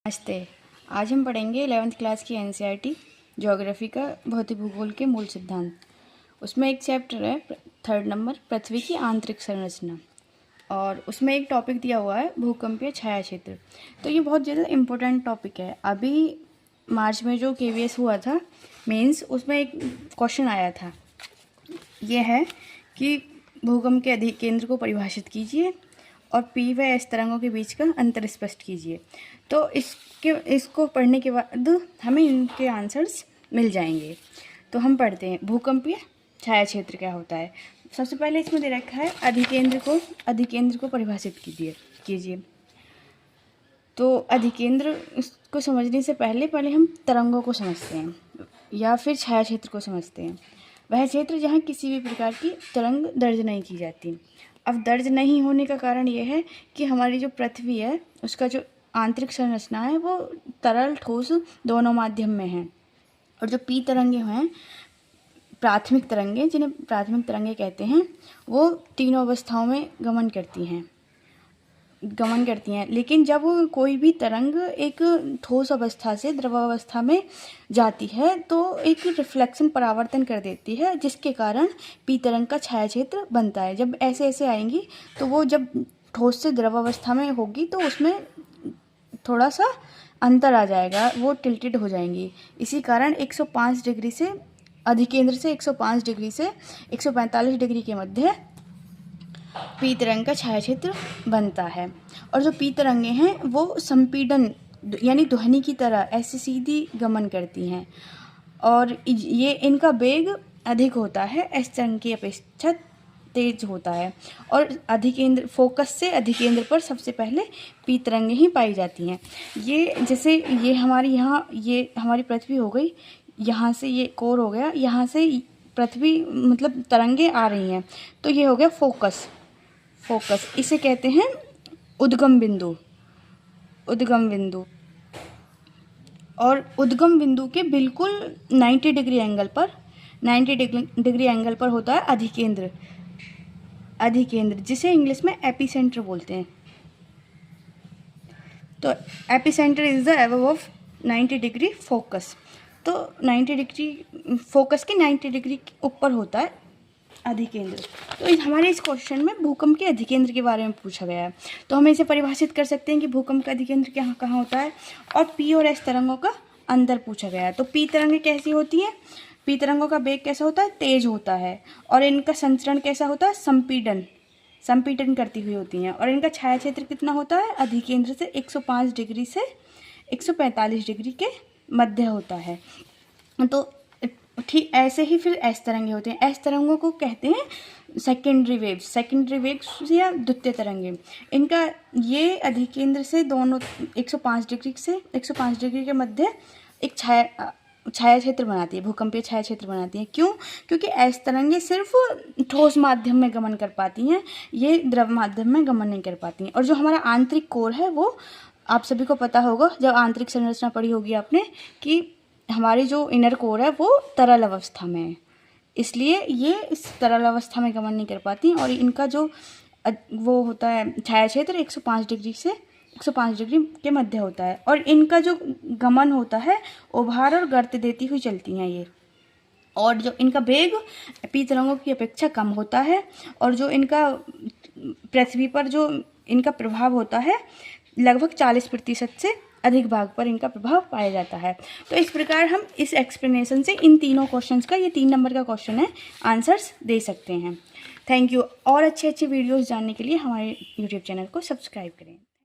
नमस्ते। आज हम पढ़ेंगे 11th क्लास की एनसीईआरटी ज्योग्राफी का भौतिक भूगोल के मूल सिद्धांत। उसमें एक चैप्टर है 3rd नंबर, पृथ्वी की आंतरिक संरचना, और उसमें एक टॉपिक दिया हुआ है भूकंपीय छाया क्षेत्र। तो ये बहुत ज़्यादा इम्पोर्टेंट टॉपिक है। अभी मार्च में जो KVS हुआ था मेंस, उसमें एक क्वेश्चन आया था, ये है कि भूकंप के अधिकेंद्र को परिभाषित कीजिए और P व S तरंगों के बीच का अंतर स्पष्ट कीजिए। तो इसको पढ़ने के बाद हमें इनके आंसर्स मिल जाएंगे। तो हम पढ़ते हैं भूकंपीय छाया क्षेत्र क्या होता है। सबसे पहले इसमें दे रखा है अधिकेंद्र को परिभाषित कीजिए। तो अधिकेंद्र को समझने से पहले हम तरंगों को समझते हैं या फिर छाया क्षेत्र को समझते हैं। वह क्षेत्र जहाँ किसी भी प्रकार की तरंग दर्ज नहीं की जाती। अब दर्ज नहीं होने का कारण यह है कि हमारी जो पृथ्वी है उसका जो आंतरिक संरचना है वो तरल ठोस दोनों माध्यम में है। और जो P तरंगे हैं, प्राथमिक तरंगे, जिन्हें प्राथमिक तरंगे कहते हैं, वो तीनों अवस्थाओं में गमन करती हैं। लेकिन जब कोई भी तरंग एक ठोस अवस्था से द्रवावस्था में जाती है तो एक रिफ्लेक्शन परावर्तन कर देती है, जिसके कारण P तरंग का छाया क्षेत्र बनता है। जब ऐसे ऐसे तो वो जब ठोस से द्रवावस्था में होगी तो उसमें थोड़ा सा अंतर आ जाएगा, वो टिल्टेड हो जाएंगी। इसी कारण 105 डिग्री से अधिकेंद्र से 105 डिग्री से 145 डिग्री के मध्य P तरंग का छाया क्षेत्र बनता है। और जो P तरंगे हैं वो संपीड़न यानी ध्वनि की तरह ऐसे सीधी गमन करती हैं, और ये इनका वेग अधिक होता है, S तरंग की अपेक्षा तेज होता है। और अधिकेंद्र फोकस से अधिकेंद्र पर सबसे पहले P तरंगें ही पाई जाती हैं। ये जैसे ये हमारी पृथ्वी हो गई, यहाँ से ये कोर हो गया, यहाँ से पृथ्वी मतलब तरंगे आ रही हैं, तो ये हो गया फोकस। इसे कहते हैं उद्गम बिंदु। और उद्गम बिंदु के बिल्कुल 90 डिग्री एंगल पर होता है अधिकेंद्र, जिसे इंग्लिश में एपिसेंटर बोलते हैं। तो epicentre is the above of 90 degree focus. तो 90 डिग्री फोकस के 90 डिग्री के ऊपर होता है अधिकेंद्र। तो हमारे इस क्वेश्चन में भूकंप के अधिकेंद्र के बारे में पूछा गया है। तो हम इसे परिभाषित कर सकते हैं कि भूकंप का अधिकेंद्र कहाँ होता है। और P और S तरंगों का अंतर पूछा गया है। तो P तरंगें कैसी होती हैं, P तरंगों का वेग कैसा होता है, तेज होता है। और इनका संचरण कैसा होता है, संपीड़न करती हुई होती हैं। और इनका छाया क्षेत्र कितना होता है, अधिकेंद्र से 105 डिग्री से 145 डिग्री के मध्य होता है। तो ठीक ऐसे ही फिर S तरंगे होते हैं। S तरंगों को कहते हैं सेकेंडरी वेव्स या द्वितीय तरंगे। इनका ये अधिकेंद्र से दोनों 105 डिग्री के मध्य एक छाया क्षेत्र बनाती है, भूकंपीय छाया क्षेत्र बनाती है। क्यों? क्योंकि S तरंगे सिर्फ ठोस माध्यम में गमन कर पाती हैं, ये द्रव माध्यम में गमन नहीं कर पाती हैं। और जो हमारा आंतरिक कोर है वो आप सभी को पता होगा, जब आंतरिक संरचना पढ़ी होगी आपने, कि हमारी जो इनर कोर है वो तरल अवस्था में है, इसलिए ये इस तरल अवस्था में गमन नहीं कर पाती। और इनका जो वो होता है छाया क्षेत्र 105 डिग्री के मध्य होता है। और इनका जो गमन होता है उभार और गर्त देती हुई चलती हैं ये। और जो इनका वेग P तरंगों की अपेक्षा कम होता है। और जो इनका पृथ्वी पर जो इनका प्रभाव होता है लगभग 40% से अधिक भाग पर इनका प्रभाव पाया जाता है। तो इस प्रकार हम इस एक्सप्लेनेशन से इन तीनों क्वेश्चंस का, ये 3 नंबर का क्वेश्चन है, आंसर्स दे सकते हैं। Thank you. और अच्छे वीडियोस जानने के लिए हमारे YouTube चैनल को सब्सक्राइब करें।